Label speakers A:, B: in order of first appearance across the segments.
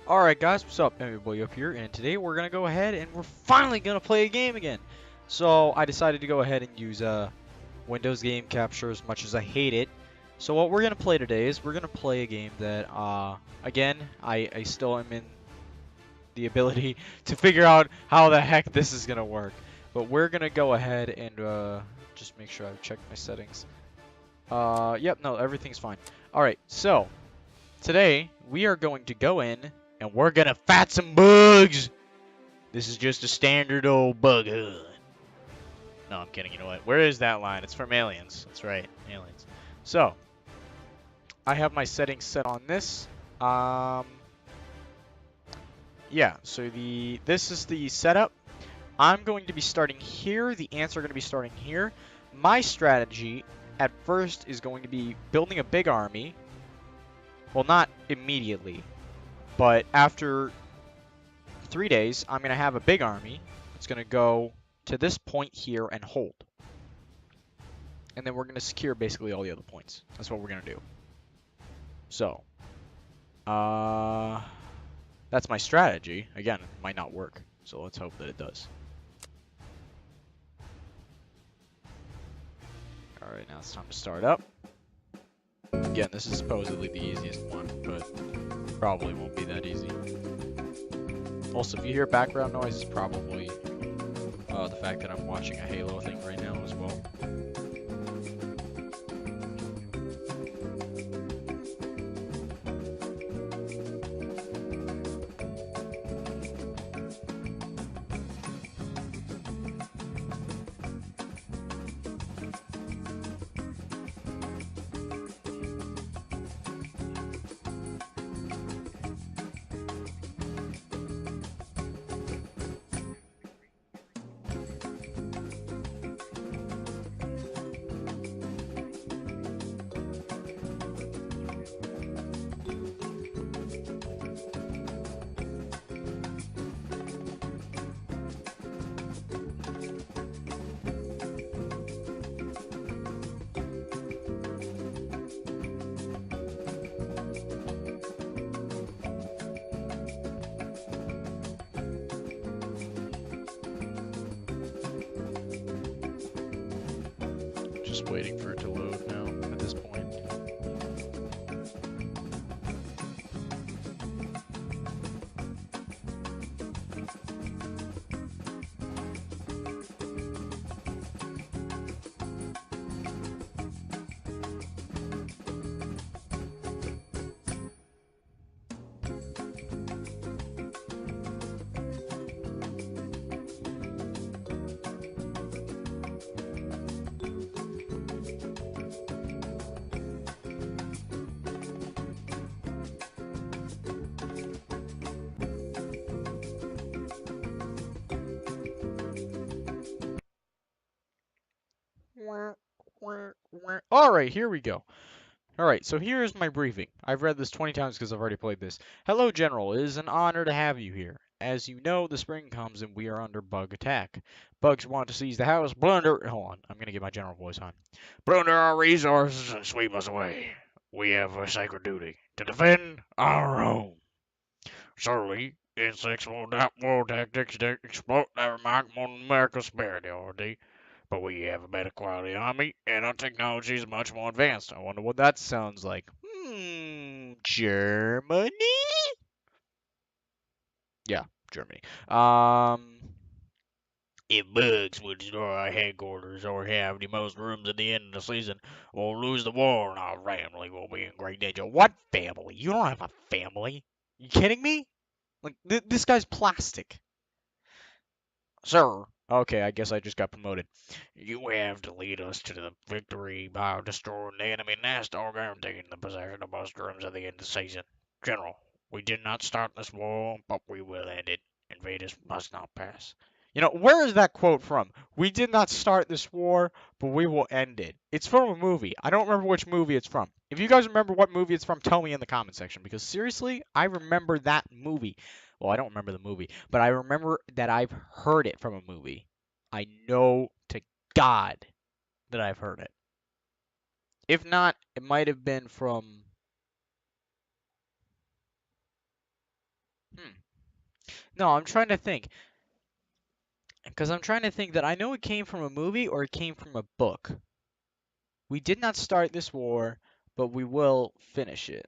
A: Alright guys, what's up? Everybody up here, and today we're gonna go ahead and we're finally gonna play a game again. So I decided to go ahead and use Windows Game Capture as much as I hate it. So what we're gonna play today is we're gonna play a game that again I still am in the ability to figure out how the heck this is gonna work. But we're gonna go ahead and just make sure I've checked my settings. Yep, no, everything's fine. Alright, so today we are going to go in and we're gonna fight some bugs. This is just a standard old bug hunt. No, I'm kidding. You know what? Where is that line? It's from Aliens. That's right, Aliens. So, I have my settings set on this. Yeah. So this is the setup. I'm going to be starting here. The ants are going to be starting here. My strategy at first is going to be building a big army. Well, not immediately, but after 3 days, I'm going to have a big army. It's going to go to this point here and hold. And then we're going to secure basically all the other points. That's what we're going to do. So, that's my strategy. Again, it might not work. So let's hope that it does. Alright, now it's time to start up. Again, this is supposedly the easiest one, but probably won't be that easy. Also, if you hear background noise, it's probably the fact that I'm watching a Halo thing right now as well. Just waiting for it to load now at this point. Alright, here we go. Alright, so here is my briefing. I've read this 20 times because I've already played this. Hello, General. It is an honor to have you here. As you know, the spring comes and we are under bug attack. Bugs want to seize the house, plunder... Hold on, I'm going to get my general voice on. Plunder our resources and sweep us away. We have a sacred duty to defend our home. Surely, insects will adopt war tactics to exploit their maximum American superiority. But we have a better quality army, and our technology is much more advanced. I wonder what that sounds like. Germany? Yeah, Germany. If bugs would destroy our headquarters or have the most rooms at the end of the season, we'll lose the war and our family will be in great danger. What family? You don't have a family. You kidding me? Like, this guy's plastic. Sir. Okay, I guess I just got promoted. You have to lead us to the victory by destroying the enemy nest or guaranteeing the possession of most rooms at the end of the season. General, we did not start this war, but we will end it. Invaders must not pass. You know, where is that quote from? We did not start this war, but we will end it. It's from a movie. I don't remember which movie it's from. If you guys remember what movie it's from, tell me in the comment section, because seriously, I remember that movie. Well, I don't remember the movie, but I remember that I've heard it from a movie. I know to God that I've heard it. If not, it might have been from Hmm. No, I'm trying to think. Because I'm trying to think that I know it came from a movie or it came from a book. We did not start this war, but we will finish it.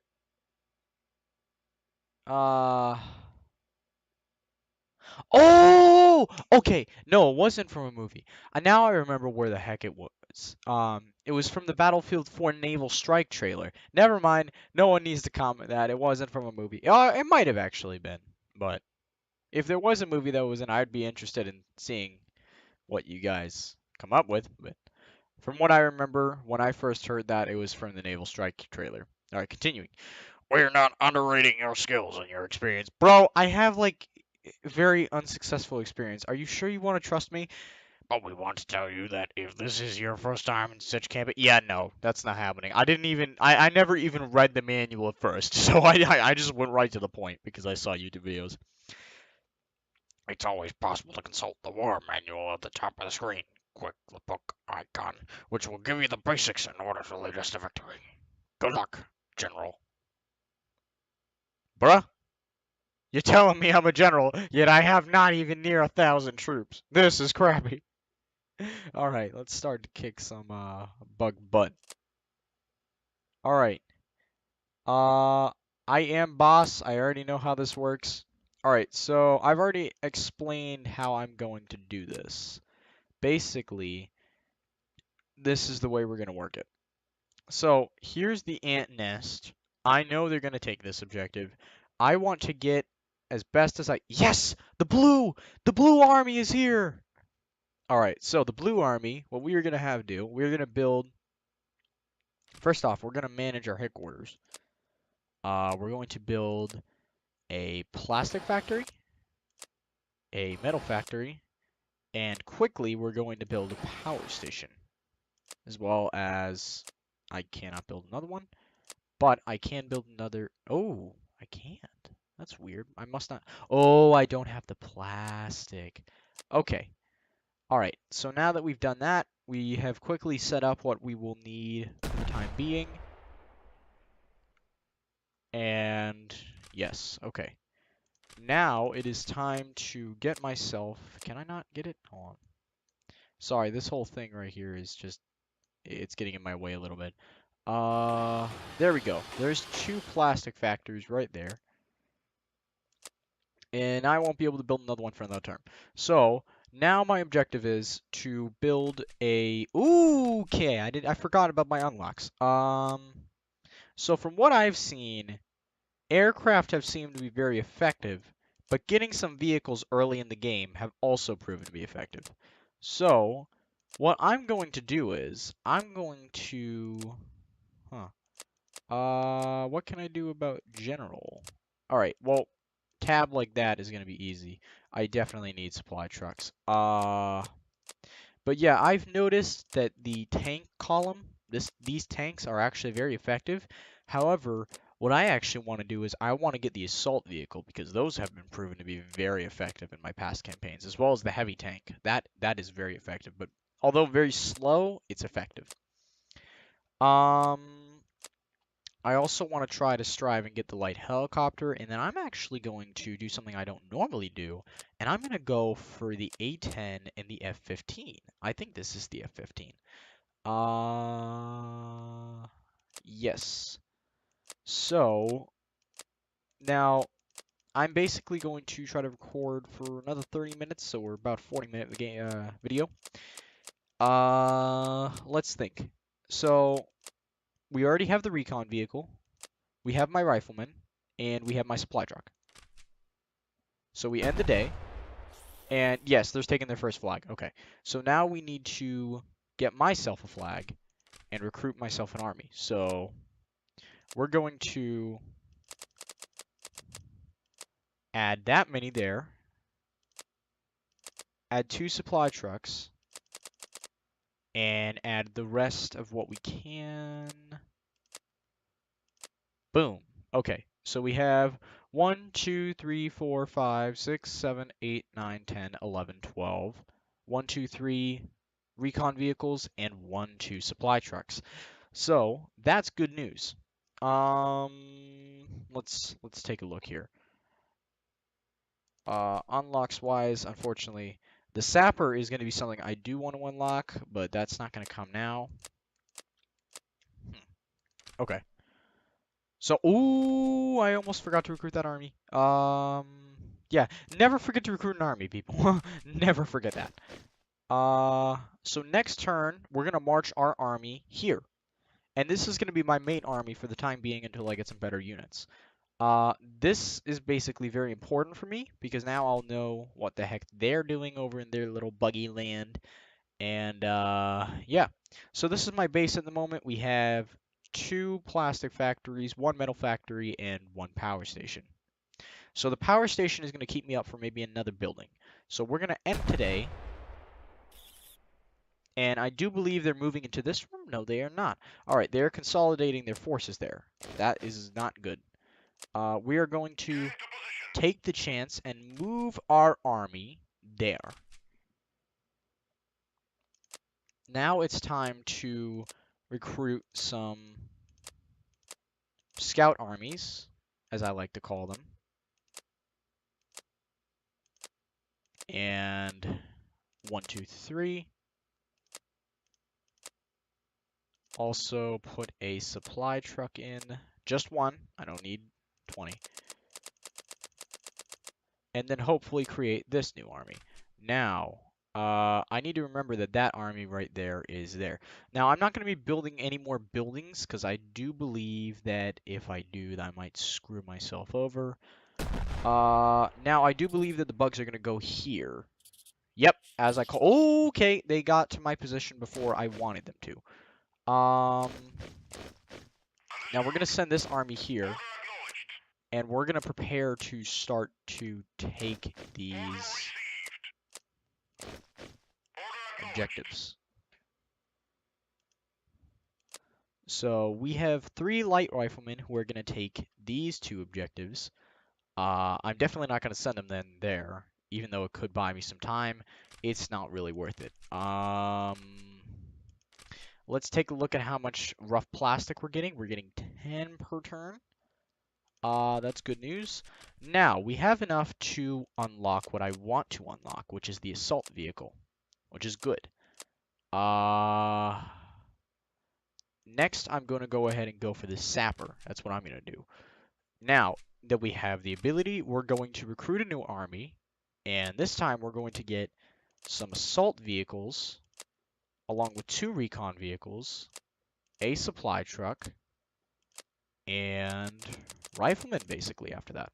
A: Uh. Oh! Okay. No, it wasn't from a movie. Now I remember where the heck it was. It was from the Battlefield 4 Naval Strike trailer. Never mind. No one needs to comment that. It wasn't from a movie. It might have actually been. But if there was a movie that was in, I'd be interested in seeing what you guys come up with. But from what I remember, when I first heard that, it was from the Naval Strike trailer. All right, continuing. We're not underrating your skills and your experience. Bro, I have like very unsuccessful experience. Are you sure you want to trust me? But we want to tell you that if this is your first time in such campaign, yeah, no, that's not happening. I never even read the manual at first, so I just went right to the point because I saw YouTube videos. It's always possible to consult the war manual at the top of the screen. Click the book icon, which will give you the basics in order to lead us to victory. Good luck, General. Bruh? You're telling me I'm a general, yet I have not even near 1,000 troops. This is crappy. Alright, let's start to kick some bug butt. Alright. Uh I am boss. I already know how this works. Alright, so I've already explained how I'm going to do this. Basically, this is the way we're gonna work it. So here's the ant nest. I know they're gonna take this objective. I want to get as best as I. Yes! The blue! The blue army is here! Alright, so the blue army, what we are gonna have do, we're gonna build. First off, we're gonna manage our headquarters. We're going to build a plastic factory, a metal factory, and quickly we're going to build a power station. As well as I cannot build another one. But I can build another. Oh, I can't. That's weird. I must not. Oh, I don't have the plastic. Okay. All right. So now that we've done that, we have quickly set up what we will need for the time being. And yes. Okay. Now it is time to get myself. Can I not get it? Hold on. Sorry, this whole thing right here is just. It's getting in my way a little bit. There we go. There's 2 plastic factories right there. And I won't be able to build another one for another term. So now my objective is to build a. Ooh, okay, I forgot about my unlocks. So from what I've seen, aircraft have seemed to be very effective, but getting some vehicles early in the game have also proven to be effective. So what I'm going to do is I'm going to. Huh. What can I do about general? Alright, well, tab like that is going to be easy. I definitely need supply trucks. But yeah, I've noticed that the tank column, these tanks are actually very effective. However, what I actually want to do is I want to get the assault vehicle because those have been proven to be very effective in my past campaigns, as well as the heavy tank. That is very effective, but although very slow, it's effective. I also want to try to strive and get the light helicopter, and then I'm actually going to do something I don't normally do, and I'm going to go for the A-10 and the F-15. I think this is the F-15. Yes. So, now, I'm basically going to try to record for another 30 minutes, so we're about 40-minute video. Let's think. So, we already have the recon vehicle. We have my rifleman, and we have my supply truck. So we end the day, and yes, they're taking their first flag. Okay, so now we need to get myself a flag and recruit myself an army. So we're going to add that many there, add 2 supply trucks, and add the rest of what we can. Boom. Okay, so we have 1, 2, 3, 4, 5, 6, 7, 8, 9, 10, 11, 12. 1, 2, 3 recon vehicles and 1, 2 supply trucks. So that's good news. Let's take a look here.
B: Unlocks wise, unfortunately, the sapper is going to be something I do want to unlock, but that's not going to come now. Okay. So, ooh, I almost forgot to recruit that army. Yeah, never forget to recruit an army, people. Never forget that. So next turn, we're gonna march our army here. And this is gonna be my main army for the time being until I get some better units. This is basically very important for me because now I'll know what the heck they're doing over in their little buggy land. And yeah, so this is my base at the moment. We have 2 plastic factories, 1 metal factory, and 1 power station. So the power station is going to keep me up for maybe another building. So we're going to end today. And I do believe they're moving into this room. No, they are not. All right, they're consolidating their forces there. That is not good. We are going to take the chance and move our army there. Now it's time to recruit some scout armies, as I like to call them. And 1, 2, 3. Also put a supply truck in. Just 1. I don't need 20. And then hopefully create this new army. Now, I need to remember that that army right there is there. Now, I'm not going to be building any more buildings because I do believe that if I do, I might screw myself over. Now, I do believe that the bugs are going to go here. Yep, as I call. Okay, they got to my position before I wanted them to. Now we're going to send this army here. And we're going to prepare to start to take these objectives. So we have 3 light riflemen who are going to take these 2 objectives. I'm definitely not going to send them then there, even though it could buy me some time. It's not really worth it. Let's take a look at how much rough plastic we're getting. We're getting 10 per turn. That's good news. Now, we have enough to unlock what I want to unlock, which is the assault vehicle, which is good. Next, I'm going to go ahead and go for the sapper. That's what I'm going to do. Now that we have the ability, we're going to recruit a new army, and this time we're going to get some assault vehicles, along with 2 recon vehicles, a supply truck, and riflemen, basically, after that.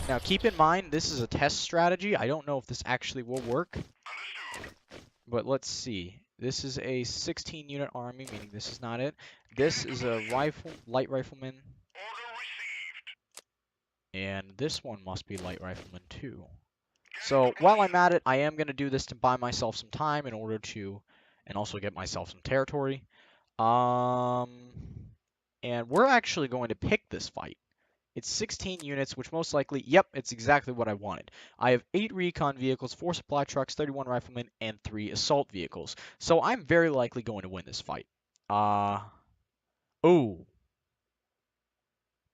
B: Now, keep in mind, this is a test strategy. I don't know if this actually will work. But let's see. This is a 16-unit army, meaning this is not it. This is a light rifleman. And this one must be light rifleman too. So while I'm at it, I am going to do this to buy myself some time in order to, and also get myself some territory. And we're actually going to pick this fight. It's 16 units, which most likely, yep, it's exactly what I wanted. I have 8 recon vehicles, 4 supply trucks, 31 riflemen, and 3 assault vehicles. So I'm very likely going to win this fight. Oh.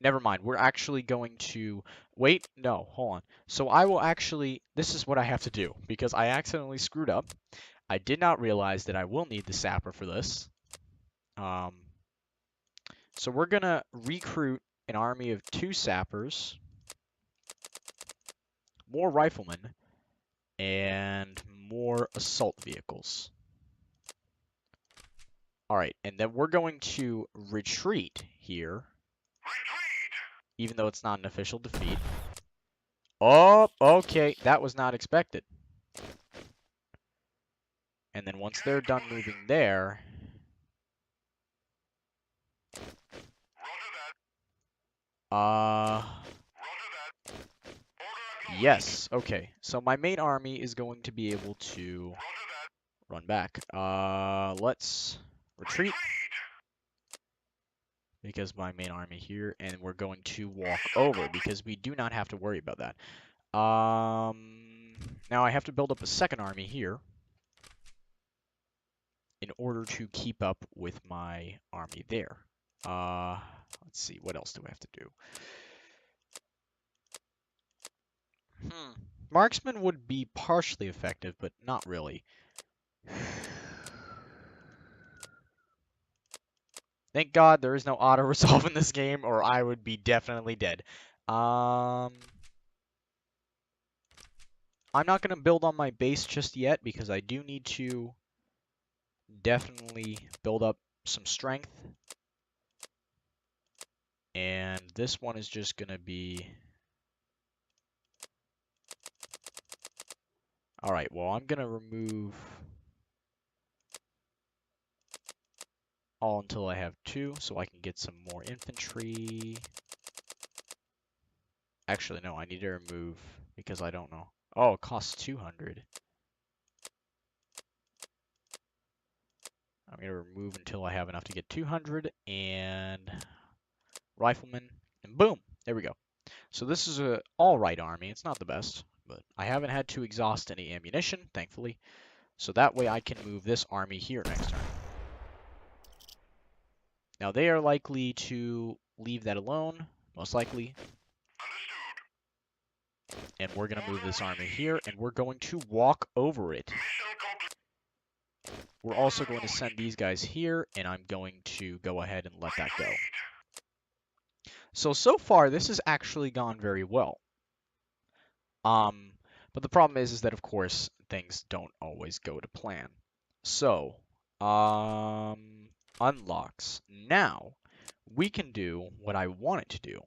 B: Never mind. We're actually going to... Wait, no, hold on. So I will actually... This is what I have to do, because I accidentally screwed up. I did not realize that I will need the sapper for this. So we're going to recruit an army of 2 sappers, more riflemen, and more assault vehicles. Alright, and then we're going to retreat here, even though it's not an official defeat. Oh, okay, that was not expected. And then once they're done moving there... Yes, okay. So my main army is going to be able to run back. Let's retreat. Because my main army here, and we're going to walk over, because we do not have to worry about that. Now I have to build up a second army here in order to keep up with my army there. Let's Let's see, what else do I have to do? Marksman would be partially effective, but not really. Thank God there is no auto resolve in this game, or I would be definitely dead. I'm not going to build on my base just yet because I do need to definitely build up some strength. And this one is just going to be... Alright, well, I'm going to remove all until I have 2, so I can get some more infantry. Actually, no, I need to remove because I don't know. Oh, it costs 200. I'm going to remove until I have enough to get 200, and rifleman, and boom, there we go. So this is a alright army. It's not the best, but I haven't had to exhaust any ammunition, thankfully. So that way I can move this army here next turn. Now they are likely to leave that alone, most likely. And we're going to move this army here, and we're going to walk over it. We're also going to send these guys here, and I'm going to go ahead and let that go. So far, this has actually gone very well. But the problem is that, of course, things don't always go to plan. So, unlocks. Now, we can do what I wanted to do.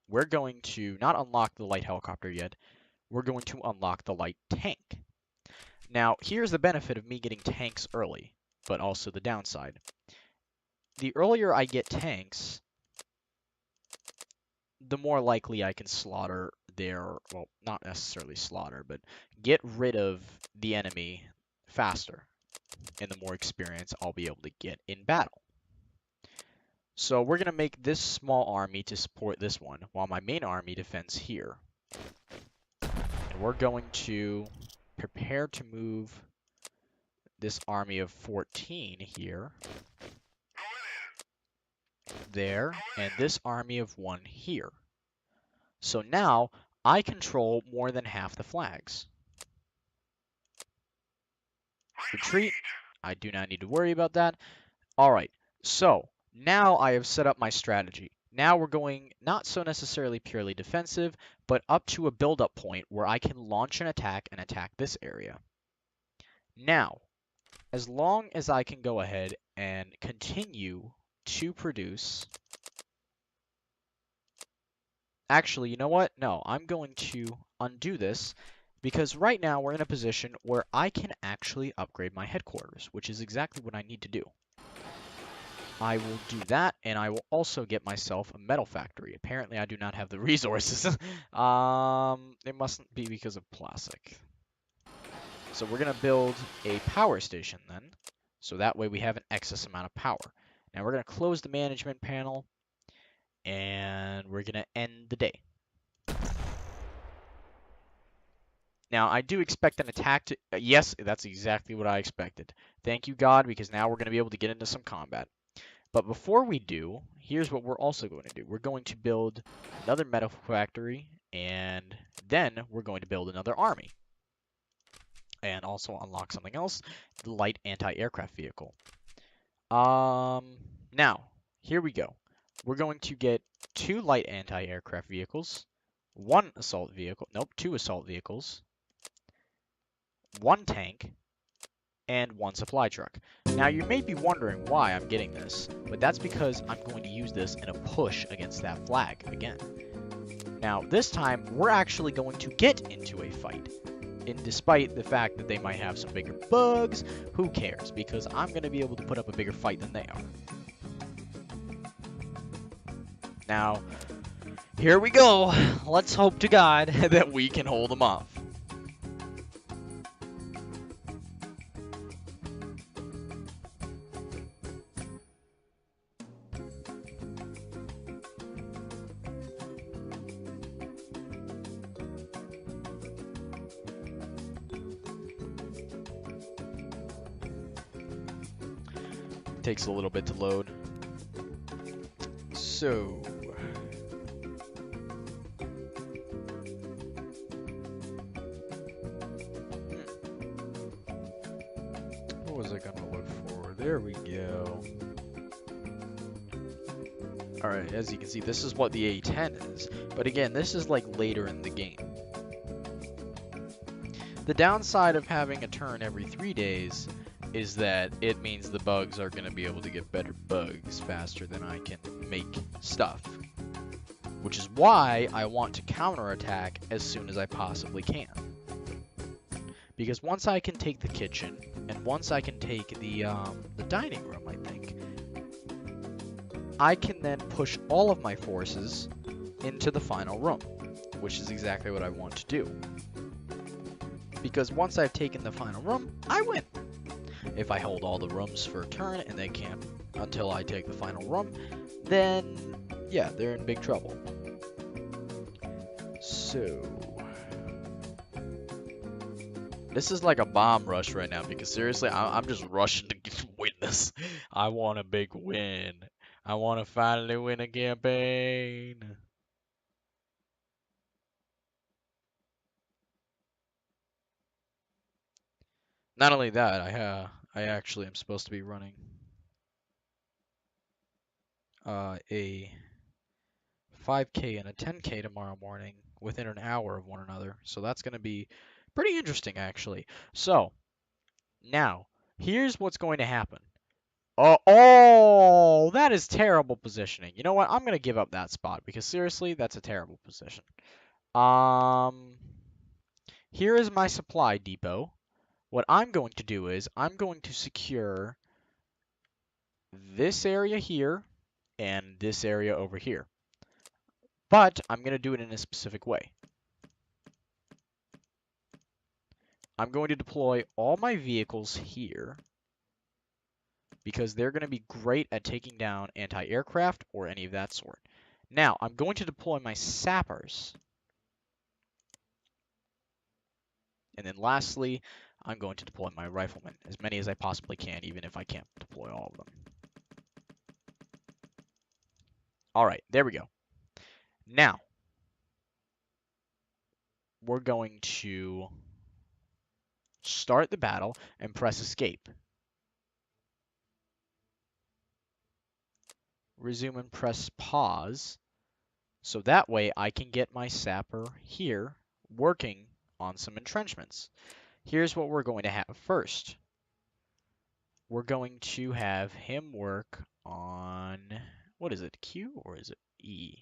B: We're going to not unlock the light helicopter yet. We're going to unlock the light tank. Now, here's the benefit of me getting tanks early, but also the downside. The earlier I get tanks, the more likely I can slaughter their, well, not necessarily slaughter, but get rid of the enemy faster, and the more experience I'll be able to get in battle. So we're going to make this small army to support this one, while my main army defends here. And we're going to prepare to move this army of 14 here, there, and this army of 1 here. So now I control more than half the flags. Retreat. I do not need to worry about that. Alright, so now I have set up my strategy. Now we're going not so necessarily purely defensive, but up to a build-up point where I can launch an attack and attack this area. Now, as long as I can go ahead and continue to produce... Actually, you know what? No, I'm going to undo this because right now we're in a position where I can actually upgrade my headquarters, which is exactly what I need to do. I will do that, and I will also get myself a metal factory. Apparently, I do not have the resources. It mustn't be because of plastic. So we're going to build a power station then, so that way we have an excess amount of power. Now we're going to close the management panel, and we're going to end the day. Now, I do expect an attack to... yes, that's exactly what I expected. Thank you, God, because now we're going to be able to get into some combat. But before we do, here's what we're also going to do. We're going to build another metal factory, and then we're going to build another army. And also unlock something else, the light anti-aircraft vehicle. Now, here we go. We're going to get 2 light anti-aircraft vehicles, 1 assault vehicle, nope, 2 assault vehicles, 1 tank, and 1 supply truck. Now you may be wondering why I'm getting this, but that's because I'm going to use this in a push against that flag again. Now this time we're actually going to get into a fight. And despite the fact that they might have some bigger bugs, who cares? Because I'm going to be able to put up a bigger fight than they are. Now, here we go. Let's hope to God that we can hold them off. Takes a little bit to load. So, what was I gonna look for? There we go. Alright, as you can see, this is what the A10 is. But again, this is like later in the game. The downside of having a turn every 3 days is that it means the bugs are going to be able to get better bugs faster than I can make stuff. Which is why I want to counterattack as soon as I possibly can. Because once I can take the kitchen, and once I can take the dining room, I think, I can then push all of my forces into the final room, which is exactly what I want to do. Because once I've taken the final room, I win. If I hold all the rooms for a turn and they can't until I take the final room, then yeah, they're in big trouble. So this is like a bomb rush right now because seriously, I'm just rushing to win this. I want a big win. I want to finally win a campaign. Not only that, I actually am supposed to be running a 5K and a 10K tomorrow morning within an hour of one another. So that's going to be pretty interesting, actually. So now, here's what's going to happen. Oh, that is terrible positioning. You know what? I'm going to give up that spot because seriously, that's a terrible position. Um, Here is my supply depot. What I'm going to do is I'm going to secure this area here and this area over here. But I'm going to do it in a specific way. I'm going to deploy all my vehicles here because they're going to be great at taking down anti-aircraft or any of that sort. Now, I'm going to deploy my sappers. And then lastly, I'm going to deploy my riflemen, as many as I possibly can, even if I can't deploy all of them. All right, there we go. Now, we're going to start the battle and press escape. Resume and press pause. So that way I can get my sapper here working on some entrenchments. Here's what we're going to have first. We're going to have him work on, what is it, Q or is it E?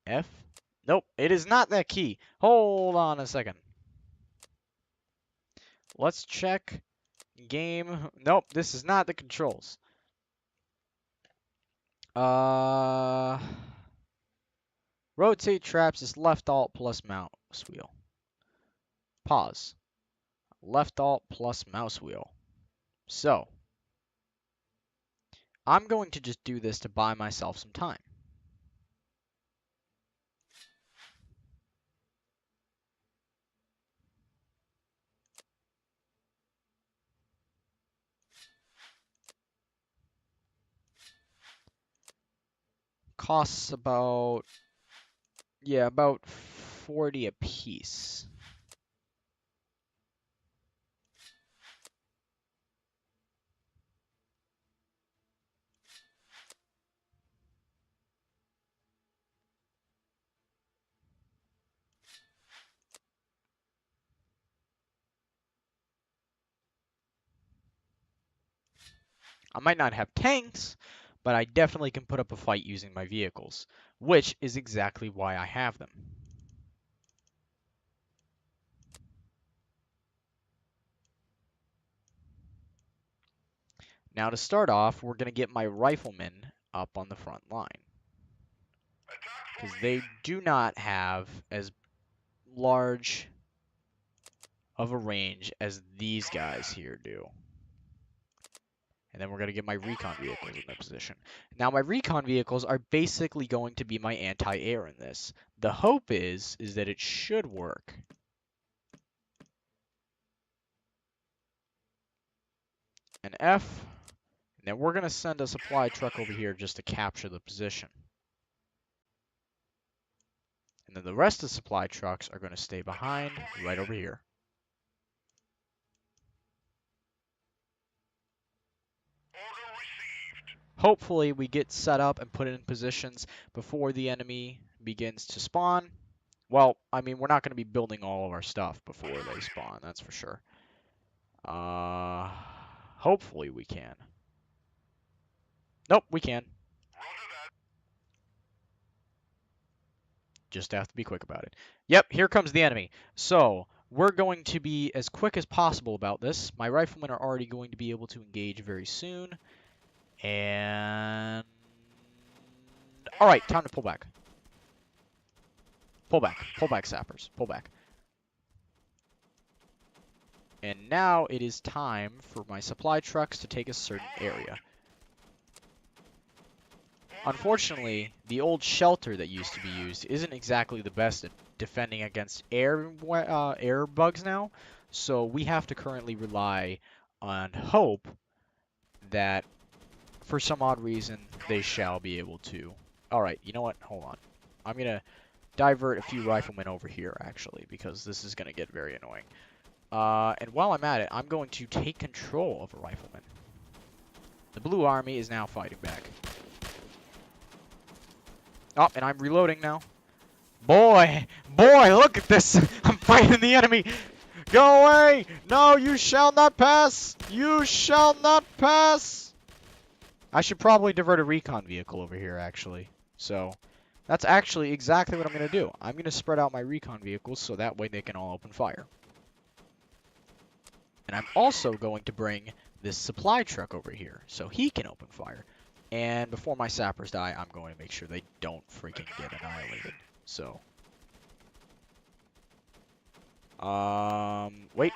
B: F? Nope, it is not that key. Hold on a second. Let's check game. Nope, this is not the controls. Rotate traps is left alt plus mouse wheel. Pause. Left alt plus mouse wheel. So, I'm going to just do this to buy myself some time. Costs about, yeah, about 40 a piece. I might not have tanks, but I definitely can put up a fight using my vehicles, which is exactly why I have them. Now to start off, we're going to get my riflemen up on the front line. Because they do not have as large of a range as these guys here do. And then we're going to get my recon vehicles in their position. Now my recon vehicles are basically going to be my anti-air in this. The hope is that it should work. An F. And then we're going to send a supply truck over here just to capture the position. And then the rest of the supply trucks are going to stay behind right over here. Hopefully we get set up and put in positions before the enemy begins to spawn. Well, I mean, we're not going to be building all of our stuff before they spawn, that's for sure. Hopefully we can. Nope, we can. Just have to be quick about it. Yep, here comes the enemy. So, we're going to be as quick as possible about this. My riflemen are already going to be able to engage very soon. And... Alright, time to pull back. Pull back. Pull back, sappers. Pull back. And now it is time for my supply trucks to take a certain area. Unfortunately, the old shelter that used to be used isn't exactly the best at defending against air bugs now, so we have to currently rely on hope that, for some odd reason, they shall be able to. Alright, you know what? Hold on. I'm going to divert a few riflemen over here, actually, because this is going to get very annoying. And while I'm at it, I'm going to take control of a rifleman. The blue army is now fighting back. Oh, and I'm reloading now. Boy, look at this. I'm fighting the enemy. Go away. No, you shall not pass. You shall not pass. I should probably divert a recon vehicle over here, actually. So, that's actually exactly what I'm going to do. I'm going to spread out my recon vehicles so that way they can all open fire. And I'm also going to bring this supply truck over here so he can open fire. And before my sappers die, I'm going to make sure they don't freaking get annihilated. So, wait.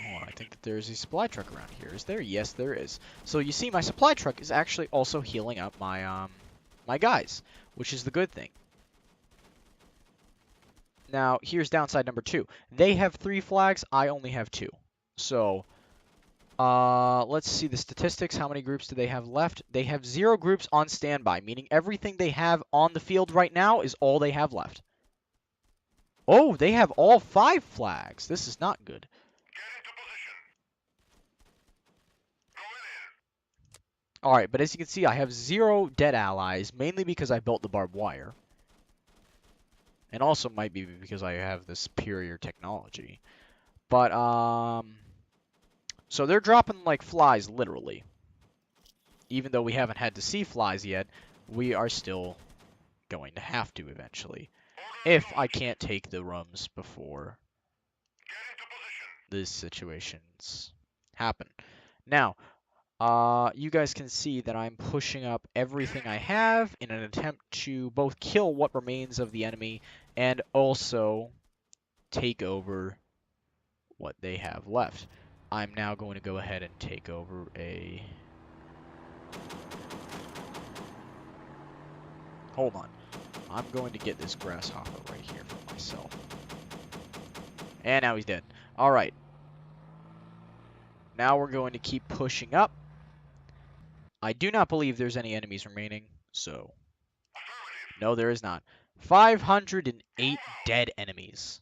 B: Hold on, I think that there's a supply truck around here. Is there? Yes, there is. So you see, my supply truck is actually also healing up my, my guys, which is the good thing. Now, here's downside number 2. They have 3 flags, I only have 2. So, let's see the statistics. How many groups do they have left? They have 0 groups on standby, meaning everything they have on the field right now is all they have left. Oh, they have all 5 flags. This is not good. Alright, but as you can see, I have 0 dead allies, mainly because I built the barbed wire. And also might be because I have the superior technology. But, so they're dropping like flies, literally. Even though we haven't had to see flies yet, we are still going to have to eventually. If I can't take the rooms before these situations happen. Now, you guys can see that I'm pushing up everything I have in an attempt to both kill what remains of the enemy and also take over what they have left. I'm now going to go ahead and take over a... Hold on. I'm going to get this grasshopper right here for myself. And now he's dead. Alright. Now we're going to keep pushing up. I do not believe there's any enemies remaining, so... No, there is not. 508 dead enemies.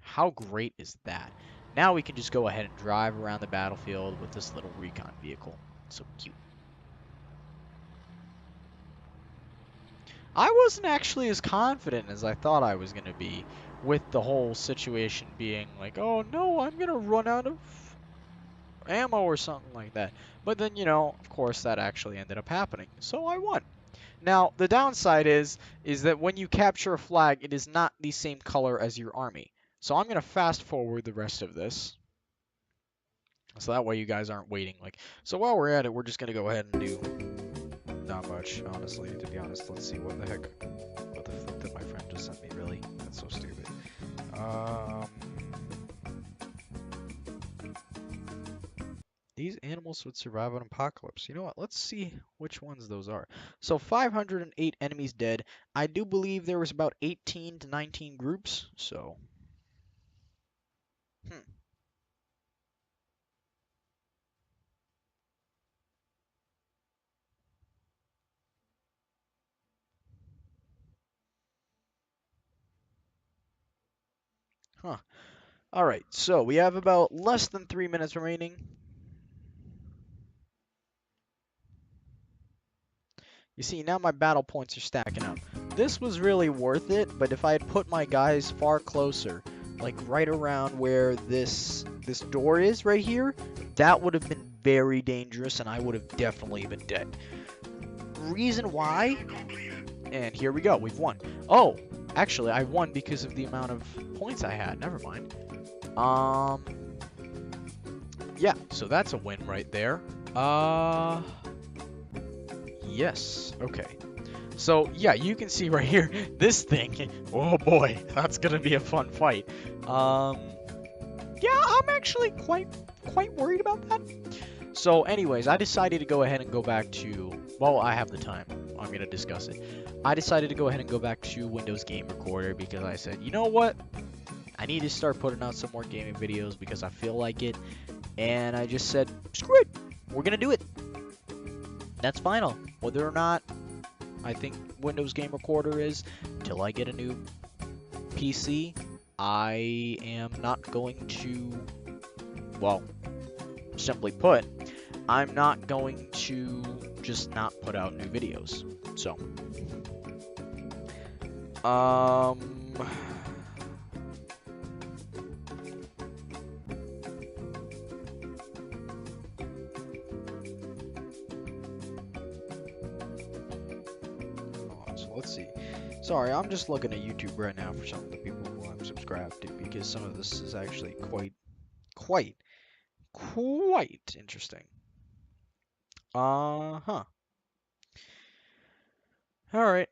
B: How great is that? Now we can just go ahead and drive around the battlefield with this little recon vehicle. So cute. I wasn't actually as confident as I thought I was going to be, with the whole situation being like, oh no, I'm going to run out of ammo or something like that. But then, you know, of course that actually ended up happening. So I won. Now, the downside is that when you capture a flag, it is not the same color as your army. So I'm going to fast forward the rest of this. So that way you guys aren't waiting. Like, so while we're at it, we're just going to go ahead and do not much, honestly, to be honest. Let's see, what the heck? What the flip did my friend just send me, really? That's so stupid. These animals would survive an apocalypse. You know what? Let's see which ones those are. So 508 enemies dead. I do believe there was about 18 to 19 groups. So, Huh. Alright, so we have about less than 3 minutes remaining. You see, now my battle points are stacking up. This was really worth it, but if I had put my guys far closer, like right around where this door is right here, that would have been very dangerous and I would have definitely been dead. Reason why? And here we go, we've won. Oh, actually, I won because of the amount of points I had. Never mind. Yeah, so that's a win right there. Yes, okay. So, yeah, you can see right here, this thing, oh boy, that's gonna be a fun fight. Yeah, I'm actually quite worried about that. So, anyways, I decided to go ahead and go back to, well, I have the time. I'm gonna discuss it. I decided to go ahead and go back to Windows Game Recorder because I said, you know what? I need to start putting out some more gaming videos because I feel like it. And I just said, screw it, we're gonna do it. That's final. Whether or not I think Windows Game Recorder is, till I get a new PC, I am not going to, well, simply put, I'm not going to just not put out new videos. So, so let's see. Sorry, I'm just looking at YouTube right now for some of the people who I'm subscribed to because some of this is actually quite interesting. Uh-huh. All right.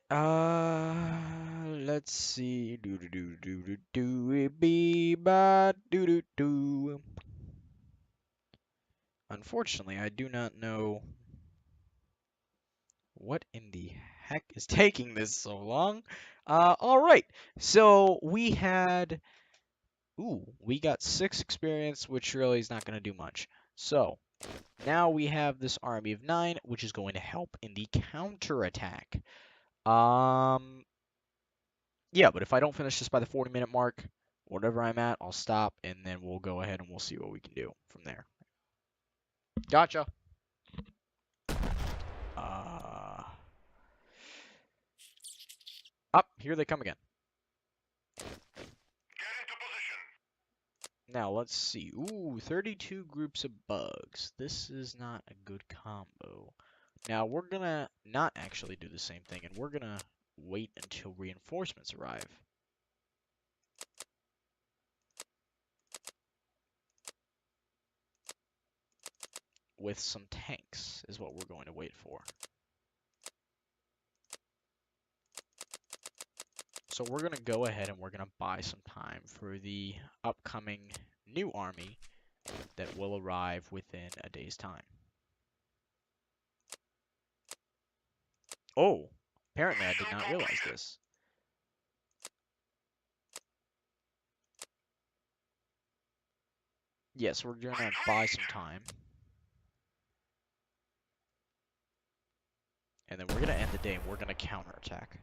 B: Let's see. Do do do do do do it be ba do do do. Unfortunately, I do not know what in the heck is taking this so long. All right. So we had, we got 6 experience, which really is not going to do much. So now we have this army of 9, which is going to help in the counterattack. Yeah, but if I don't finish this by the 40-minute mark, whatever I'm at, I'll stop, and then we'll go ahead and we'll see what we can do from there. Gotcha. Up, here they come again. Now, let's see. Ooh, 32 groups of bugs. This is not a good combo. Now, we're gonna not actually do the same thing, and we're gonna wait until reinforcements arrive. With some tanks, is what we're going to wait for. So we're going to go ahead and we're going to buy some time for the upcoming new army that will arrive within a day's time. Oh, apparently I did not realize this. Yes, we're going to buy some time. And then we're going to end the day and we're going to counterattack.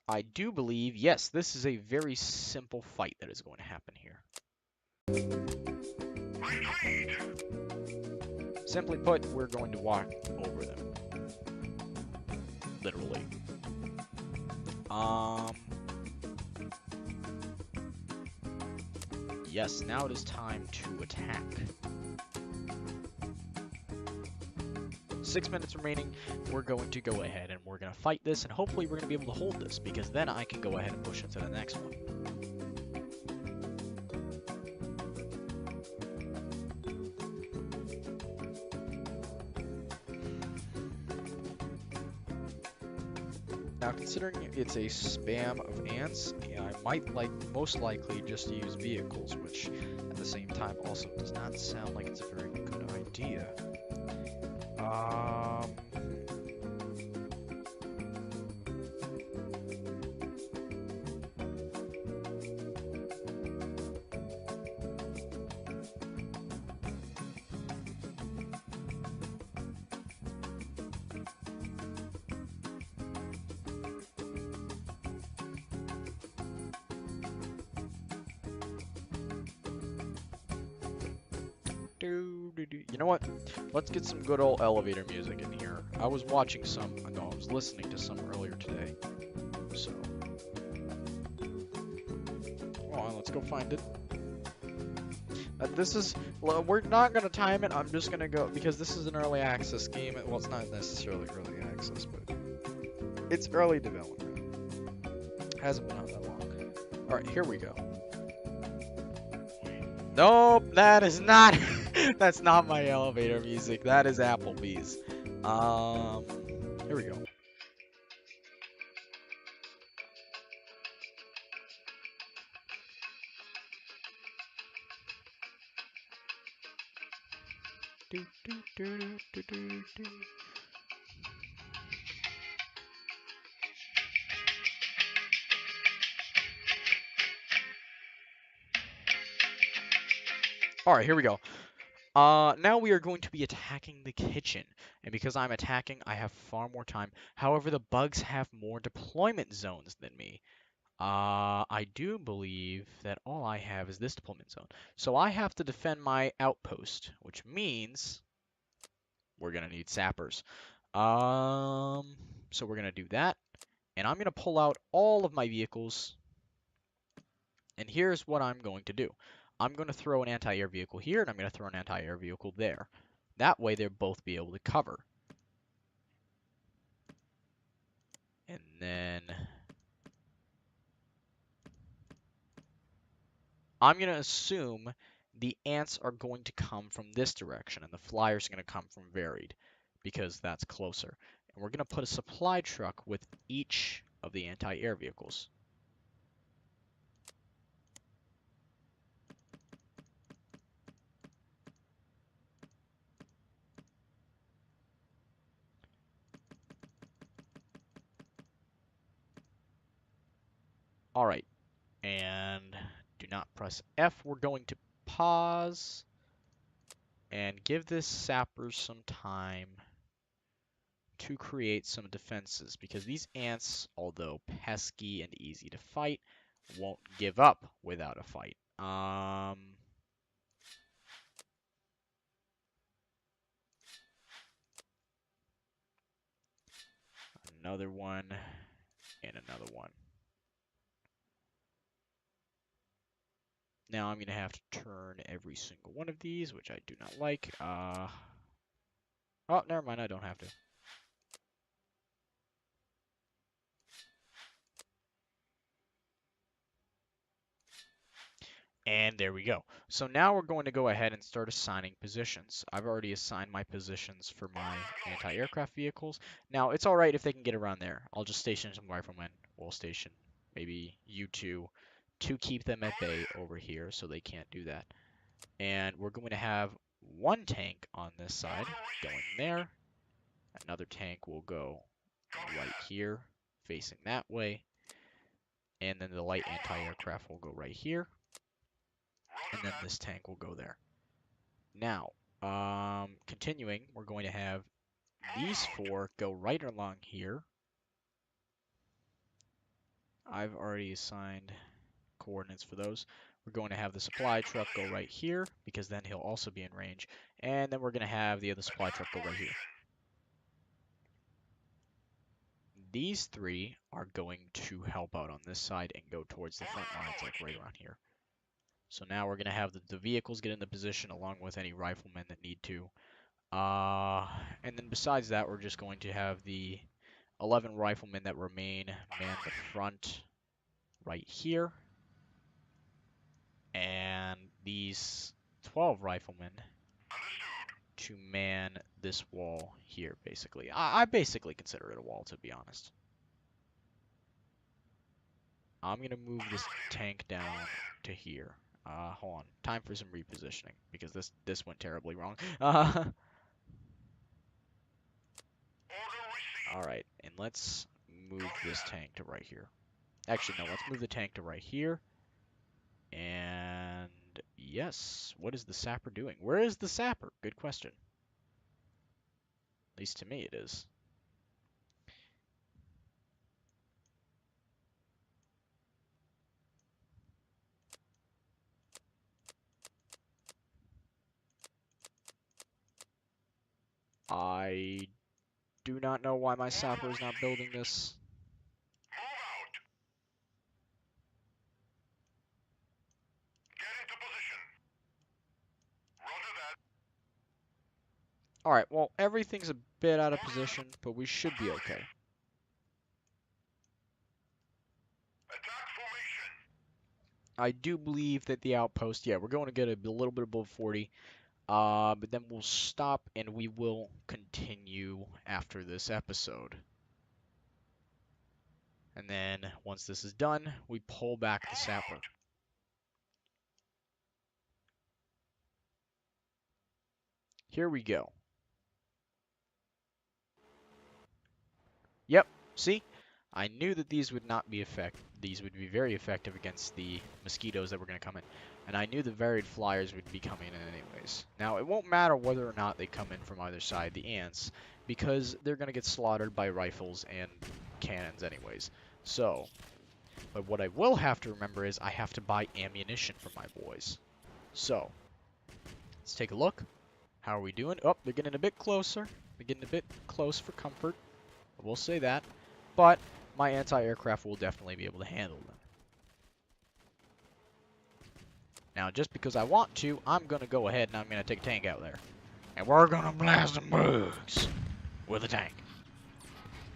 B: I do believe, yes, this is a very simple fight that is going to happen here. Simply put, we're going to walk over them. Literally. Yes, now it is time to attack. 6 minutes remaining. We're going to go ahead and we're going to fight this, and hopefully we're going to be able to hold this, because then I can go ahead and push into the next one. Now, considering it's a spam of ants, I might most likely just use vehicles, which at the same time also does not sound like it's a very good idea. You know what? Let's get some good old elevator music in here. I was watching some, no, I was listening to some earlier today. So, hold on, let's go find it. We're not gonna time it. I'm just gonna go because this is an early access game. Well, it's not necessarily early access, but it's early development. Hasn't been out that long. All right, here we go. Nope, that is not. That's not my elevator music. That is Applebee's. Here we go. Do, do, do, do, do, do, do. All right, here we go. Now we are going to be attacking the kitchen, and because I'm attacking, I have far more time. However, the bugs have more deployment zones than me. I do believe that all I have is this deployment zone. So I have to defend my outpost, which means we're gonna need sappers. So we're gonna do that, and I'm gonna pull out all of my vehicles. And here's what I'm going to do. I'm going to throw an anti-air vehicle here, and I'm going to throw an anti-air vehicle there. That way they'll both be able to cover. And then I'm going to assume the ants are going to come from this direction, and the flyers are going to come from varied, because that's closer. And we're going to put a supply truck with each of the anti-air vehicles. All right, and do not press F. We're going to pause and give this sapper some time to create some defenses, because these ants, although pesky and easy to fight, won't give up without a fight. Another one, and another one. Now I'm going to have to turn every single one of these, which I do not like. Oh, never mind, I don't have to. And there we go. So now we're going to go ahead and start assigning positions. I've already assigned my positions for my anti-aircraft vehicles. Now, it's alright if they can get around there. I'll just station some riflemen. We'll station maybe you two to keep them at bay over here so they can't do that. And we're going to have one tank on this side going there. Another tank will go right here, facing that way. And then the light anti-aircraft will go right here. And then this tank will go there. Now, continuing, we're going to have these four go right along here. I've already assigned coordinates for those. We're going to have the supply truck go right here, because then he'll also be in range. And then we're going to have the other supply truck go right here. These three are going to help out on this side and go towards the front lines, like right around here. So now we're going to have the vehicles get into position along with any riflemen that need to. And then besides that, we're just going to have the 11 riflemen that remain man the front right here. And these 12 riflemen to man this wall here, basically. I basically consider it a wall, to be honest. I'm going to move this tank down to here. Hold on. Time for some repositioning, because this went terribly wrong. Alright, and let's move this tank to right here. Actually, no, let's move the tank to right here. And yes, what is the sapper doing? Where is the sapper? Good question. At least to me it is. I do not know why my sapper is not building this. Alright, well, everything's a bit out of position, but we should be okay. I do believe that the outpost, yeah, we're going to get a little bit above 40. But then we'll stop and we will continue after this episode. And then once this is done, we pull back the sapper. Here we go. Yep, see? I knew that these would not be these would be very effective against the mosquitoes that were going to come in. And I knew the varied flyers would be coming in anyways. Now, it won't matter whether or not they come in from either side, the ants, because they're going to get slaughtered by rifles and cannons anyways. So, but what I will have to remember is I have to buy ammunition for my boys. So, let's take a look. How are we doing? Oh, they're getting a bit closer. They're getting a bit close for comfort. I will say that. But my anti-aircraft will definitely be able to handle them. Now, just because I want to, I'm going to go ahead and I'm going to take a tank out there. And we're going to blast some bugs with a tank.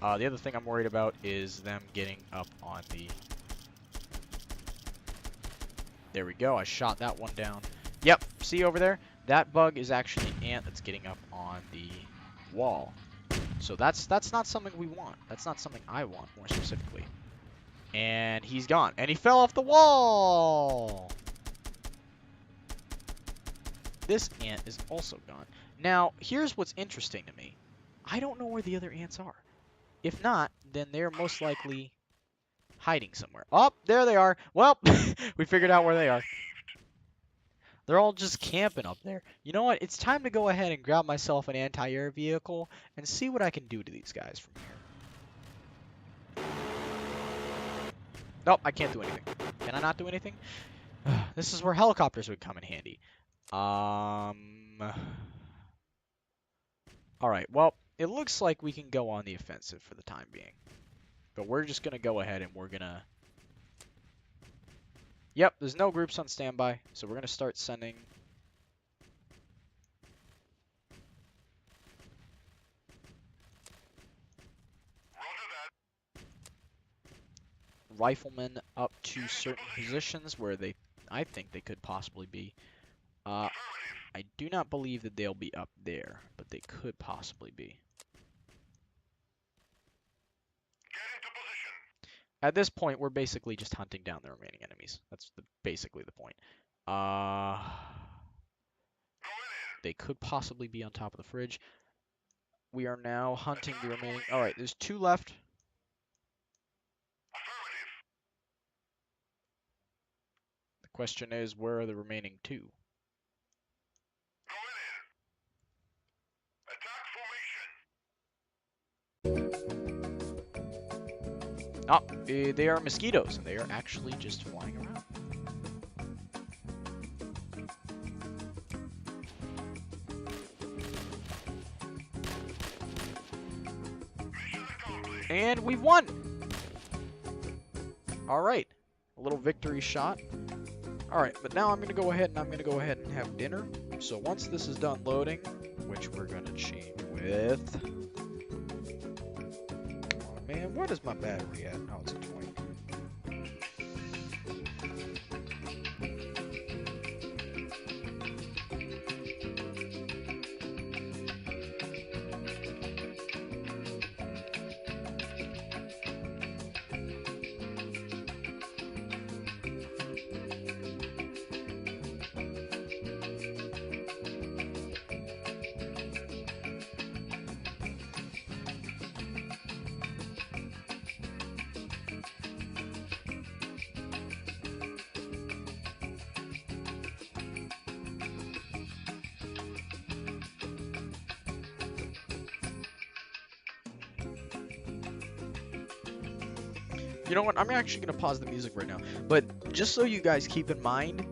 B: The other thing I'm worried about is them getting up on the... There we go. I shot that one down. Yep. See over there? That bug is actually an ant that's getting up on the wall. So that's not something we want. That's not something I want, more specifically. And he's gone. And he fell off the wall! This ant is also gone. Now, here's what's interesting to me. I don't know where the other ants are. If not, then they're most likely hiding somewhere. Oh, there they are. Well, we figured out where they are. They're all just camping up there. You know what? It's time to go ahead and grab myself an anti-air vehicle and see what I can do to these guys from here. Nope, I can't do anything. Can I not do anything? This is where helicopters would come in handy. Alright, well, it looks like we can go on the offensive for the time being. But we're just going to go ahead and we're going to... Yep, there's no groups on standby, so we're going to start sending... riflemen up to certain positions where I think they could possibly be. I do not believe that they'll be up there, but they could possibly be. At this point, we're basically just hunting down the remaining enemies. That's basically the point. They could possibly be on top of the fridge. We are now hunting the remaining... Alright, there's 2 left. The question is, where are the remaining 2? Oh, they are mosquitoes, and they are actually just flying around. And we've won! Alright, a little victory shot. Alright, but now I'm going to go ahead and have dinner. So once this is done loading, which we're going to change with... Man, where does my battery at? Oh, it's a 20. You know what? I'm actually going to pause the music right now. But just so you guys keep in mind,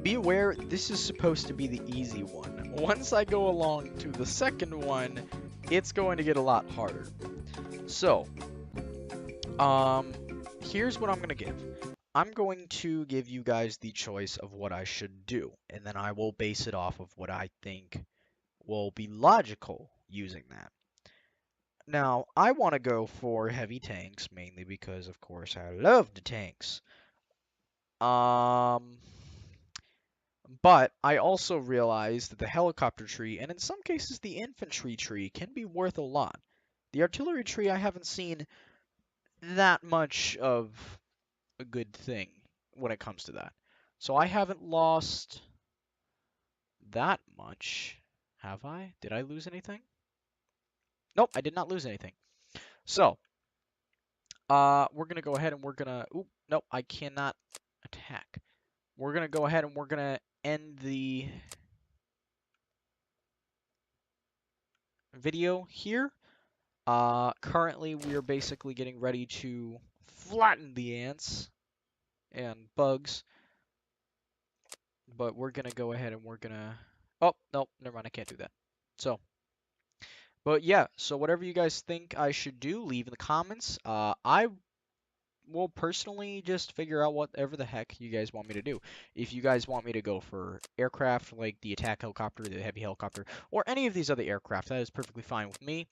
B: be aware this is supposed to be the easy one. Once I go along to the second one, it's going to get a lot harder. So, um, here's what I'm going to give. I'm going to give you guys the choice of what I should do, and then I will base it off of what I think will be logical using that. Now, I want to go for heavy tanks, mainly because, of course, I love the tanks. Um, but I also realize that the helicopter tree, and in some cases the infantry tree, can be worth a lot. The artillery tree, I haven't seen that much of a good thing when it comes to that. So I haven't lost that much, have I? Did I lose anything? Nope, I did not lose anything. So, we're gonna go ahead and we're gonna. Oop, nope, I cannot attack. We're gonna go ahead and we're gonna end the video here. Currently we are basically getting ready to flatten the ants and bugs, but we're gonna go ahead and we're gonna. Oh, nope, never mind, I can't do that. So, but yeah, so whatever you guys think I should do, leave in the comments. I will personally just figure out whatever the heck you guys want me to do. If you guys want me to go for aircraft like the attack helicopter, the heavy helicopter, or any of these other aircraft, that is perfectly fine with me.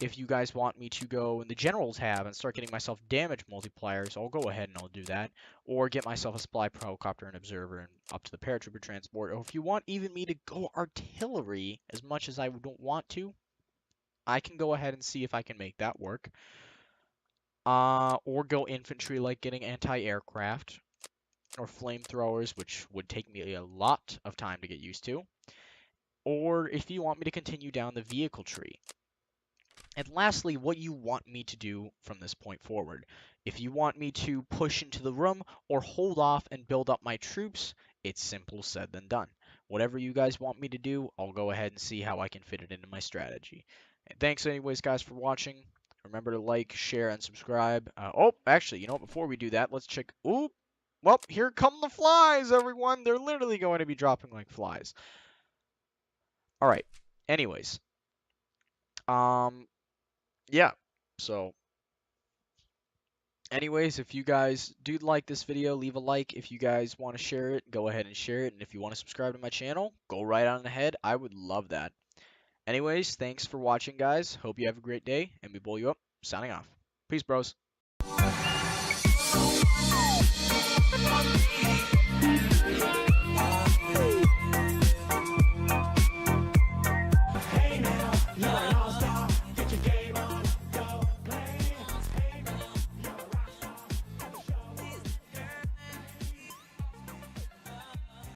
B: If you guys want me to go in the general tab and start getting myself damage multipliers, I'll go ahead and I'll do that. Or get myself a supply helicopter and observer and up to the paratrooper transport. Or if you want even me to go artillery as much as I don't want to, I can go ahead and see if I can make that work. Or go infantry like getting anti-aircraft or flamethrowers, which would take me a lot of time to get used to. Or if you want me to continue down the vehicle tree. And lastly, what you want me to do from this point forward. If you want me to push into the room or hold off and build up my troops, it's simple said than done. Whatever you guys want me to do, I'll go ahead and see how I can fit it into my strategy. And thanks anyways, guys, for watching. Remember to like, share, and subscribe. Oh, actually, you know what? Before we do that, let's check. Ooh, well, here come the flies, everyone. They're literally going to be dropping like flies. All right. Anyways, um, yeah. So, anyways, if you guys do like this video, leave a like. If you guys want to share it, go ahead and share it. And if you want to subscribe to my channel, go right on ahead. I would love that. Anyways, thanks for watching, guys. Hope you have a great day, and we blow you up. Signing off. Peace, bros.